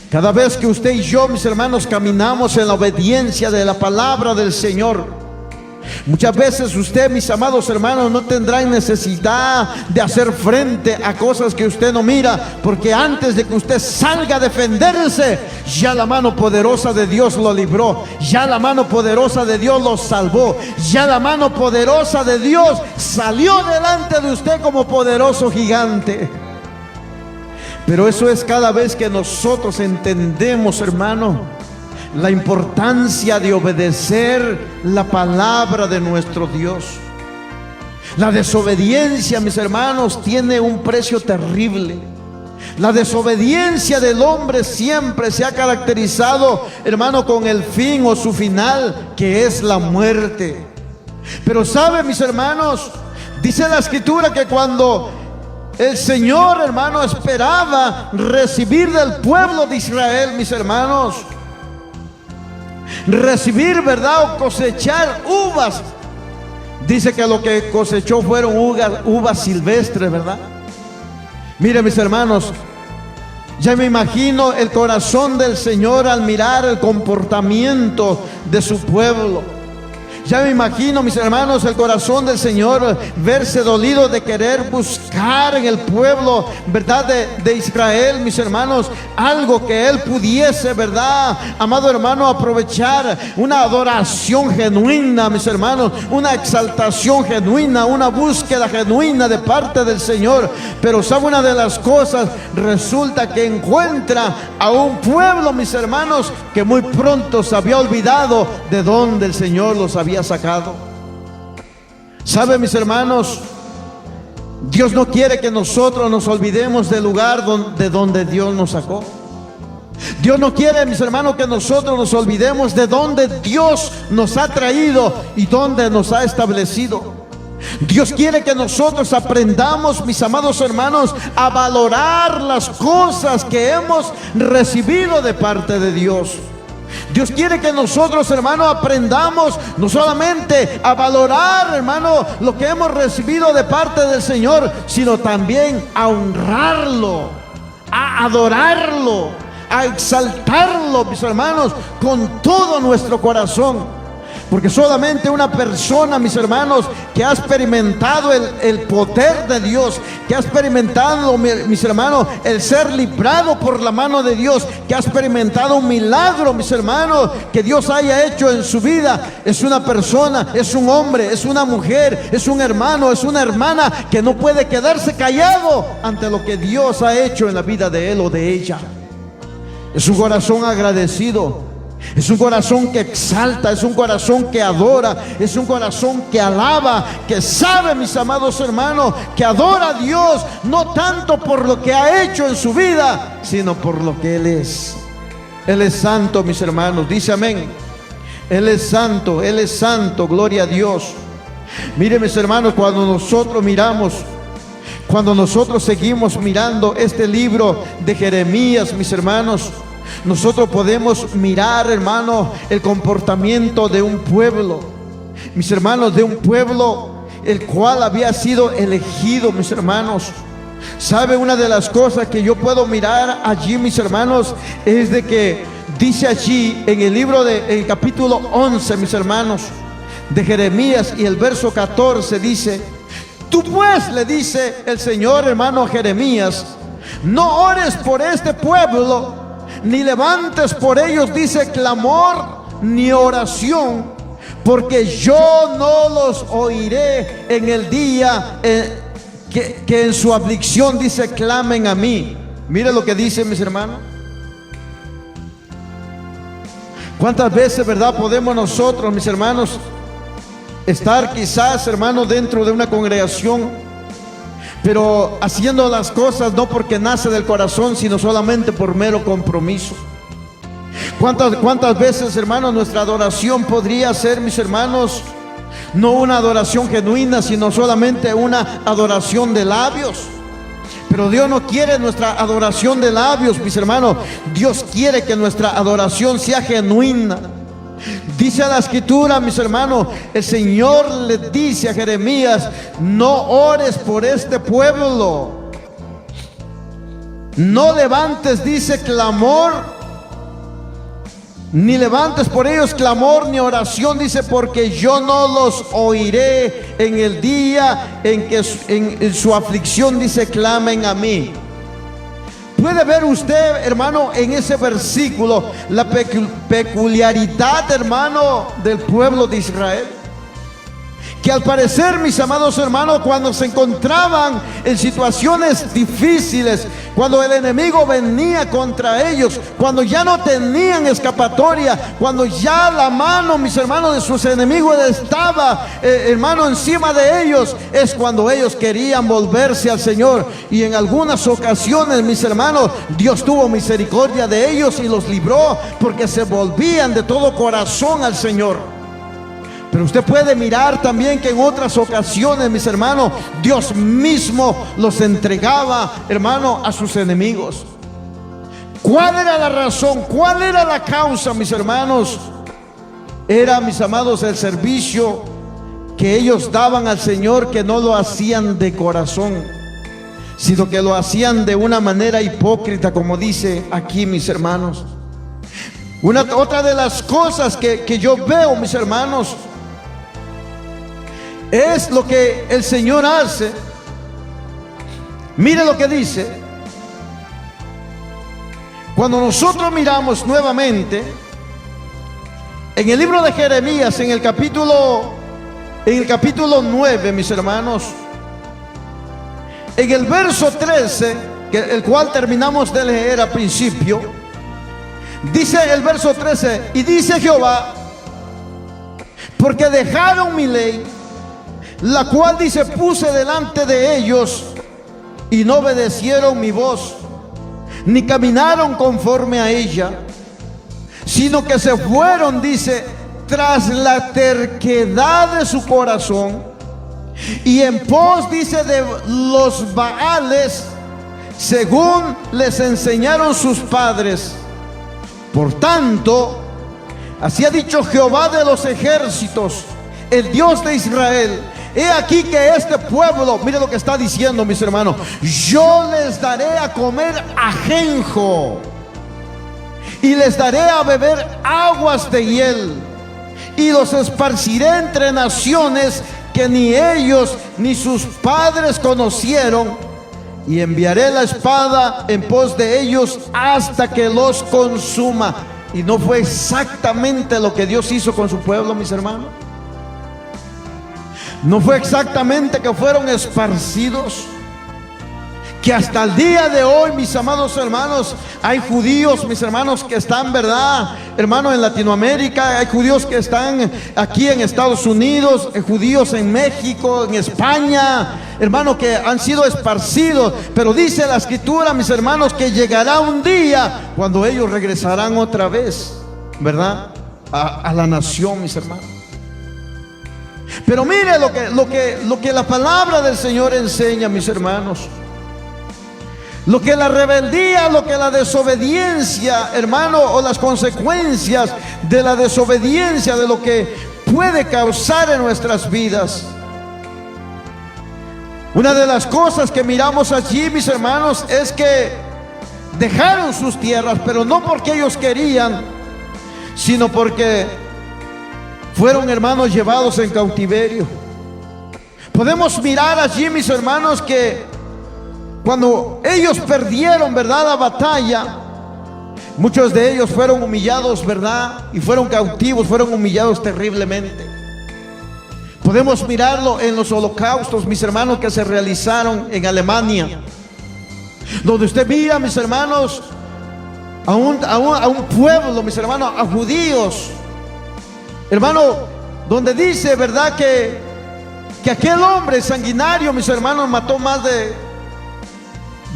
A: Cada vez que usted y yo, mis hermanos, caminamos en la obediencia de la palabra del Señor, muchas veces usted, mis amados hermanos, no tendrá necesidad de hacer frente a cosas que usted no mira, porque antes de que usted salga a defenderse, ya la mano poderosa de Dios lo libró, ya la mano poderosa de Dios lo salvó, ya la mano poderosa de Dios salió delante de usted como poderoso gigante. Pero eso es cada vez que nosotros entendemos, hermano, la importancia de obedecer la palabra de nuestro Dios. La desobediencia, mis hermanos, tiene un precio terrible. La desobediencia del hombre siempre se ha caracterizado, hermano, con el fin o su final, que es la muerte. Pero sabe, mis hermanos, dice la Escritura que cuando el Señor, hermano, esperaba recibir del pueblo de Israel, mis hermanos, recibir, ¿verdad?, o cosechar uvas. Dice que lo que cosechó fueron uvas silvestres, ¿verdad? Mire, mis hermanos, ya me imagino el corazón del Señor al mirar el comportamiento de su pueblo. Ya me imagino, mis hermanos, el corazón del Señor verse dolido de querer buscar en el pueblo, ¿verdad?, de Israel, mis hermanos, algo que Él pudiese, ¿verdad, amado hermano, aprovechar una adoración genuina, mis hermanos, una exaltación genuina, una búsqueda genuina de parte del Señor. Pero sabe una de las cosas, resulta que encuentra a un pueblo, mis hermanos, que muy pronto se había olvidado de dónde el Señor los había sacado. ¿Sabe, mis hermanos? Dios no quiere que nosotros nos olvidemos del lugar de donde Dios nos sacó. Dios no quiere, mis hermanos, que nosotros nos olvidemos de donde Dios nos ha traído y donde nos ha establecido. Dios quiere que nosotros aprendamos, mis amados hermanos, a valorar las cosas que hemos recibido de parte de Dios. Dios quiere que nosotros, hermano, aprendamos no solamente a valorar, hermano, lo que hemos recibido de parte del Señor, sino también a honrarlo, a adorarlo, a exaltarlo, mis hermanos, con todo nuestro corazón. Porque solamente una persona, mis hermanos, que ha experimentado el poder de Dios, que ha experimentado, mis hermanos, el ser librado por la mano de Dios, que ha experimentado un milagro, mis hermanos, que Dios haya hecho en su vida, es una persona, es un hombre, es una mujer, es un hermano, es una hermana que no puede quedarse callado ante lo que Dios ha hecho en la vida de él o de ella. Es un corazón agradecido. Es un corazón que exalta, es un corazón que adora, es un corazón que alaba, que sabe, mis amados hermanos, que adora a Dios, no tanto por lo que ha hecho en su vida, sino por lo que Él es. Él es santo, mis hermanos, dice amén. Él es santo, gloria a Dios. Miren, mis hermanos, cuando nosotros miramos, cuando nosotros seguimos mirando este libro de Jeremías, mis hermanos, nosotros podemos mirar, hermano, el comportamiento de un pueblo, mis hermanos, de un pueblo el cual había sido elegido, mis hermanos. ¿Sabe? Una de las cosas que yo puedo mirar allí, mis hermanos, es de que dice allí en el libro en el capítulo 11, mis hermanos, de Jeremías, y el verso 14 dice: tú pues, le dice el Señor, hermano, a Jeremías, no ores por este pueblo, ni levantes por ellos, dice, clamor ni oración, porque yo no los oiré en el día que en su aflicción, dice, clamen a mí. Mire lo que dice, mis hermanos. ¿Cuántas veces, verdad, podemos nosotros, mis hermanos, estar quizás, hermanos, dentro de una congregación, pero haciendo las cosas no porque nace del corazón, sino solamente por mero compromiso? ¿Cuántas veces, hermanos, nuestra adoración podría ser, mis hermanos, no una adoración genuina, sino solamente una adoración de labios? Pero Dios no quiere nuestra adoración de labios, mis hermanos. Dios quiere que nuestra adoración sea genuina. Dice la escritura, mis hermanos, el Señor le dice a Jeremías: no ores por este pueblo, no levantes, dice, clamor, ni levantes por ellos clamor ni oración, dice, porque yo no los oiré en el día en que en su aflicción, dice, clamen a mí. Puede ver usted, hermano, en ese versículo la peculiaridad, hermano, del pueblo de Israel, que al parecer, mis amados hermanos, cuando se encontraban en situaciones difíciles, cuando el enemigo venía contra ellos, cuando ya no tenían escapatoria, cuando ya la mano, mis hermanos, de sus enemigos estaba, hermano, encima de ellos, es cuando ellos querían volverse al Señor. Y en algunas ocasiones, mis hermanos, Dios tuvo misericordia de ellos y los libró, porque se volvían de todo corazón al Señor. Pero usted puede mirar también que en otras ocasiones, mis hermanos, Dios mismo los entregaba, hermano, a sus enemigos. ¿Cuál era la razón? ¿Cuál era la causa, mis hermanos? Era, mis amados, el servicio que ellos daban al Señor, que no lo hacían de corazón, sino que lo hacían de una manera hipócrita, como dice aquí, mis hermanos. Otra de las cosas que yo veo, mis hermanos, es lo que el Señor hace. Mire lo que dice. Cuando nosotros miramos nuevamente en el libro de Jeremías, en el capítulo 9, mis hermanos, en el verso 13, el cual terminamos de leer al principio, dice el verso 13: y dice Jehová, porque dejaron mi ley, la cual, dice, puse delante de ellos, y no obedecieron mi voz, ni caminaron conforme a ella, sino que se fueron, dice, tras la terquedad de su corazón, y en pos, dice, de los Baales, según les enseñaron sus padres. Por tanto, así ha dicho Jehová de los ejércitos, el Dios de Israel: he aquí que este pueblo, mire lo que está diciendo, mis hermanos, yo les daré a comer ajenjo, y les daré a beber aguas de hiel, y los esparciré entre naciones que ni ellos ni sus padres conocieron, y enviaré la espada en pos de ellos hasta que los consuma. Y no fue exactamente lo que Dios hizo con su pueblo, mis hermanos. No fue exactamente que fueron esparcidos. Que hasta el día de hoy, mis amados hermanos, hay judíos, mis hermanos, que están, ¿verdad? Hermano, en Latinoamérica, hay judíos que están aquí en Estados Unidos, judíos en México, en España, hermano, que han sido esparcidos. Pero dice la Escritura, mis hermanos, que llegará un día cuando ellos regresarán otra vez, ¿verdad? A la nación, mis hermanos. Pero mire lo que la palabra del Señor enseña, mis hermanos. Lo que la rebeldía, lo que la desobediencia, hermano, o las consecuencias de la desobediencia, de lo que puede causar en nuestras vidas. Una de las cosas que miramos allí, mis hermanos, es que dejaron sus tierras, pero no porque ellos querían, sino porque fueron, hermanos, llevados en cautiverio. Podemos mirar allí, mis hermanos, que cuando ellos perdieron, ¿verdad?, la batalla, muchos de ellos fueron humillados, ¿verdad? Y fueron cautivos, fueron humillados terriblemente. Podemos mirarlo en los holocaustos, mis hermanos, que se realizaron en Alemania, donde usted mira, mis hermanos, a un pueblo, mis hermanos, a judíos, hermano, donde dice, ¿verdad?, que aquel hombre sanguinario, mis hermanos, mató más de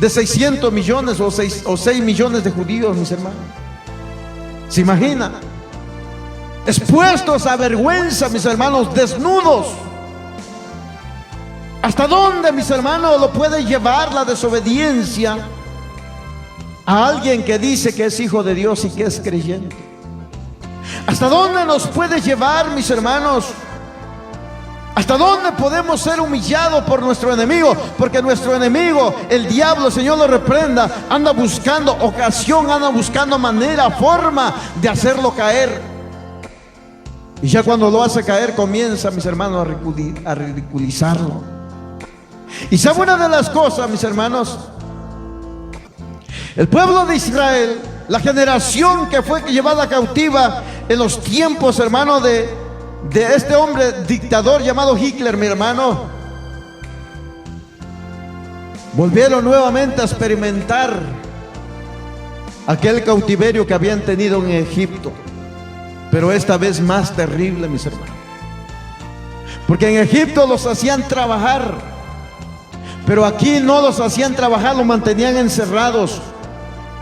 A: 600 millones o 6 millones de judíos, mis hermanos. ¿Se imagina? Expuestos a vergüenza, mis hermanos, desnudos. ¿Hasta dónde, mis hermanos, lo puede llevar la desobediencia a alguien que dice que es hijo de Dios y que es creyente? ¿Hasta dónde nos puede llevar, mis hermanos? ¿Hasta dónde podemos ser humillados por nuestro enemigo? Porque nuestro enemigo, el diablo, el Señor lo reprenda, anda buscando ocasión, anda buscando manera, forma de hacerlo caer. Y ya cuando lo hace caer, comienza, mis hermanos, a ridiculizarlo. Y sabe una de las cosas, mis hermanos, el pueblo de Israel, la generación que fue llevada cautiva en los tiempos, hermano, de este hombre dictador llamado Hitler, mi hermano, volvieron nuevamente a experimentar aquel cautiverio que habían tenido en Egipto, pero esta vez más terrible, mis hermanos, porque en Egipto los hacían trabajar, pero aquí no los hacían trabajar, los mantenían encerrados.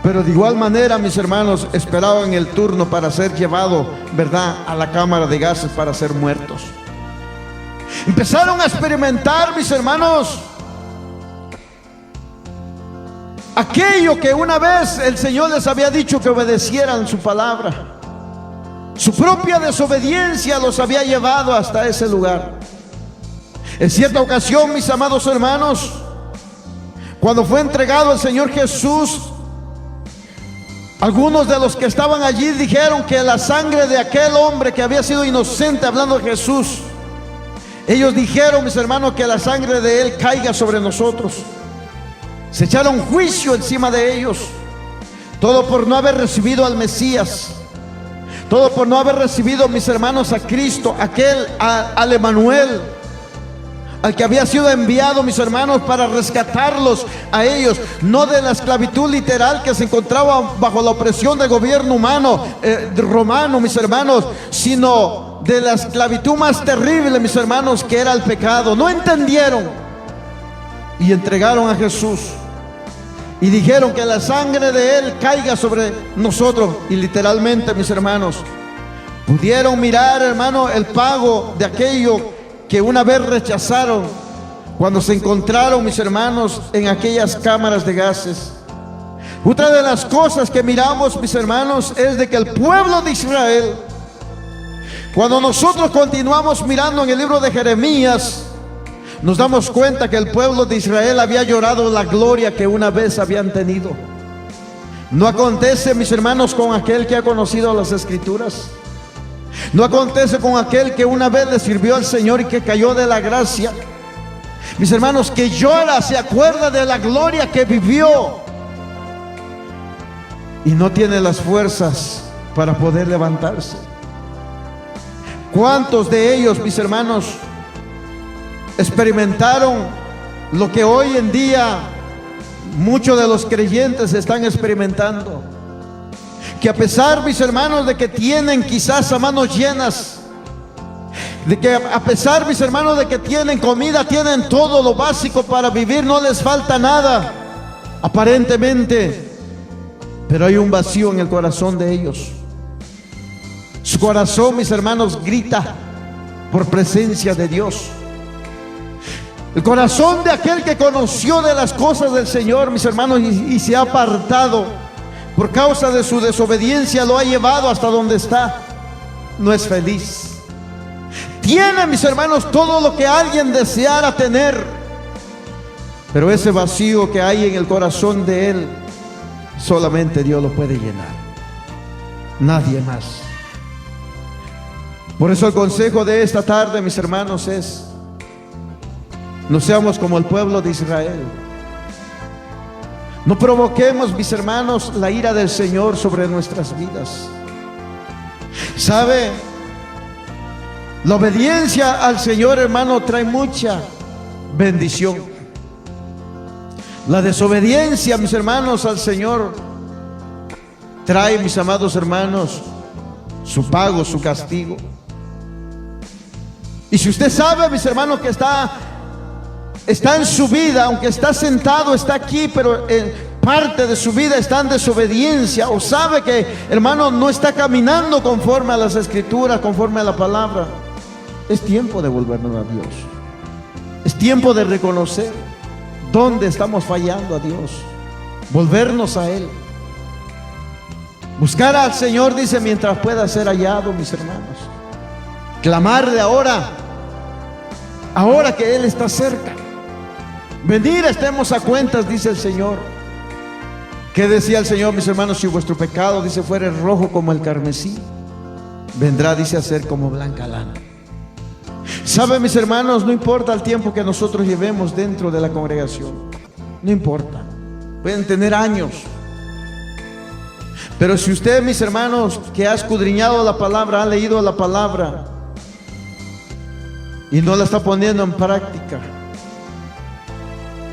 A: Pero de igual manera, mis hermanos, esperaban el turno para ser llevado, ¿verdad?, a la cámara de gases para ser muertos. Empezaron a experimentar, mis hermanos, aquello que una vez el Señor les había dicho que obedecieran su palabra. Su propia desobediencia los había llevado hasta ese lugar. En cierta ocasión, mis amados hermanos, cuando fue entregado el Señor Jesús, algunos de los que estaban allí dijeron que la sangre de aquel hombre que había sido inocente, hablando de Jesús, ellos dijeron, mis hermanos, que la sangre de él caiga sobre nosotros. Se echaron juicio encima de ellos. Todo por no haber recibido al Mesías. Todo por no haber recibido, mis hermanos, a Cristo, al Emanuel, al que había sido enviado, mis hermanos, para rescatarlos a ellos, no de la esclavitud literal que se encontraba bajo la opresión del gobierno humano, romano, mis hermanos, sino de la esclavitud más terrible, mis hermanos, que era el pecado. No entendieron y entregaron a Jesús y dijeron que la sangre de él caiga sobre nosotros. Y literalmente, mis hermanos, pudieron mirar, hermano, el pago de aquello que una vez rechazaron cuando se encontraron, mis hermanos, en aquellas cámaras de gases. Otra de las cosas que miramos, mis hermanos, es de que el pueblo de Israel, cuando nosotros continuamos mirando en el libro de Jeremías, nos damos cuenta que el pueblo de Israel había llorado la gloria que una vez habían tenido. ¿No acontece, mis hermanos, con aquel que ha conocido las Escrituras? No acontece con aquel que una vez le sirvió al Señor y que cayó de la gracia. Mis hermanos, que llora, se acuerda de la gloria que vivió y no tiene las fuerzas para poder levantarse. ¿Cuántos de ellos, mis hermanos, experimentaron lo que hoy en día muchos de los creyentes están experimentando? Que a pesar, mis hermanos, de que tienen quizás a manos llenas, de que a pesar, mis hermanos, de que tienen comida, tienen todo lo básico para vivir, no les falta nada, aparentemente, pero hay un vacío en el corazón de ellos. Su corazón, mis hermanos, grita por presencia de Dios. El corazón de aquel que conoció de las cosas del Señor, mis hermanos, y se ha apartado por causa de su desobediencia, lo ha llevado hasta donde está. No es feliz. Tiene, mis hermanos, todo lo que alguien deseara tener, pero ese vacío que hay en el corazón de él, solamente Dios lo puede llenar, nadie más. Por eso el consejo de esta tarde, mis hermanos, es: no seamos como el pueblo de Israel. No provoquemos, mis hermanos, la ira del Señor sobre nuestras vidas. ¿Sabe? La obediencia al Señor, hermano, trae mucha bendición. La desobediencia, mis hermanos, al Señor trae, mis amados hermanos, su pago, su castigo. Y si usted sabe, mis hermanos, que está en su vida, aunque está sentado, está aquí, pero en parte de su vida está en desobediencia, o sabe que, hermano, no está caminando conforme a las Escrituras, conforme a la palabra, es tiempo de volvernos a Dios. Es tiempo de reconocer dónde estamos fallando a Dios, volvernos a Él, buscar al Señor, dice, mientras pueda ser hallado, mis hermanos. Clamarle ahora que Él está cerca. Venir, estemos a cuentas, dice el Señor. ¿Qué decía el Señor, mis hermanos? Si vuestro pecado, dice, fuere rojo como el carmesí, vendrá, dice, a ser como blanca lana. ¿Sabe, mis hermanos? No importa el tiempo que nosotros llevemos dentro de la congregación, no importa, pueden tener años, pero si usted, mis hermanos, que ha escudriñado la palabra, ha leído la palabra y no la está poniendo en práctica,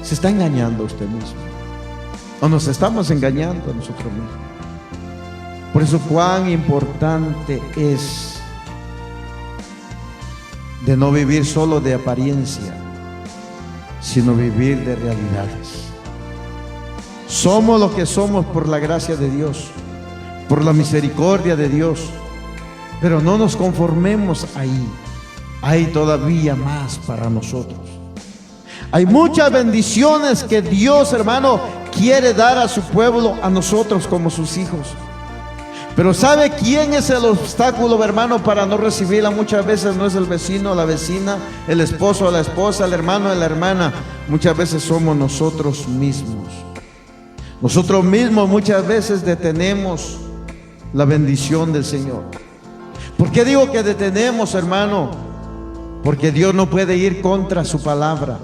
A: se está engañando a usted mismo, o nos estamos engañando a nosotros mismos. Por eso, cuán importante es de no vivir solo de apariencia, sino vivir de realidades. Somos lo que somos por la gracia de Dios, por la misericordia de Dios, pero no nos conformemos ahí. Hay todavía más para nosotros. Hay muchas bendiciones que Dios, hermano, quiere dar a su pueblo, a nosotros como sus hijos. Pero ¿sabe quién es el obstáculo, hermano, para no recibirla? Muchas veces no es el vecino o la vecina, el esposo o la esposa, el hermano o la hermana. Muchas veces somos nosotros mismos. Nosotros mismos muchas veces detenemos la bendición del Señor. ¿Por qué digo que detenemos, hermano? Porque Dios no puede ir contra su palabra.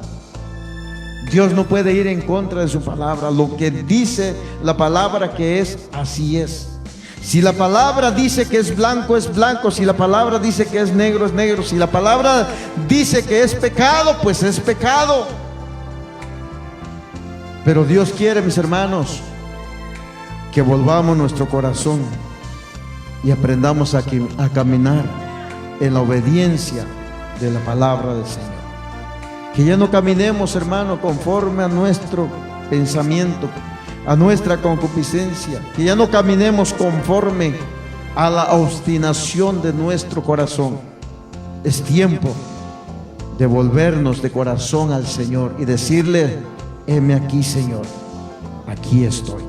A: Dios no puede ir en contra de su palabra. Lo que dice la palabra que es, así es. Si la palabra dice que es blanco, es blanco. Si la palabra dice que es negro, es negro. Si la palabra dice que es pecado, pues es pecado. Pero Dios quiere, mis hermanos, que volvamos nuestro corazón y aprendamos a caminar en la obediencia de la palabra del Señor. Que ya no caminemos, hermano, conforme a nuestro pensamiento, a nuestra concupiscencia. Que ya no caminemos conforme a la obstinación de nuestro corazón. Es tiempo de volvernos de corazón al Señor y decirle: heme aquí, Señor, aquí estoy.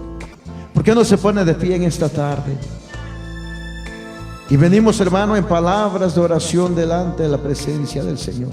A: ¿Por qué no se pone de pie en esta tarde? Y venimos, hermano, en palabras de oración delante de la presencia del Señor.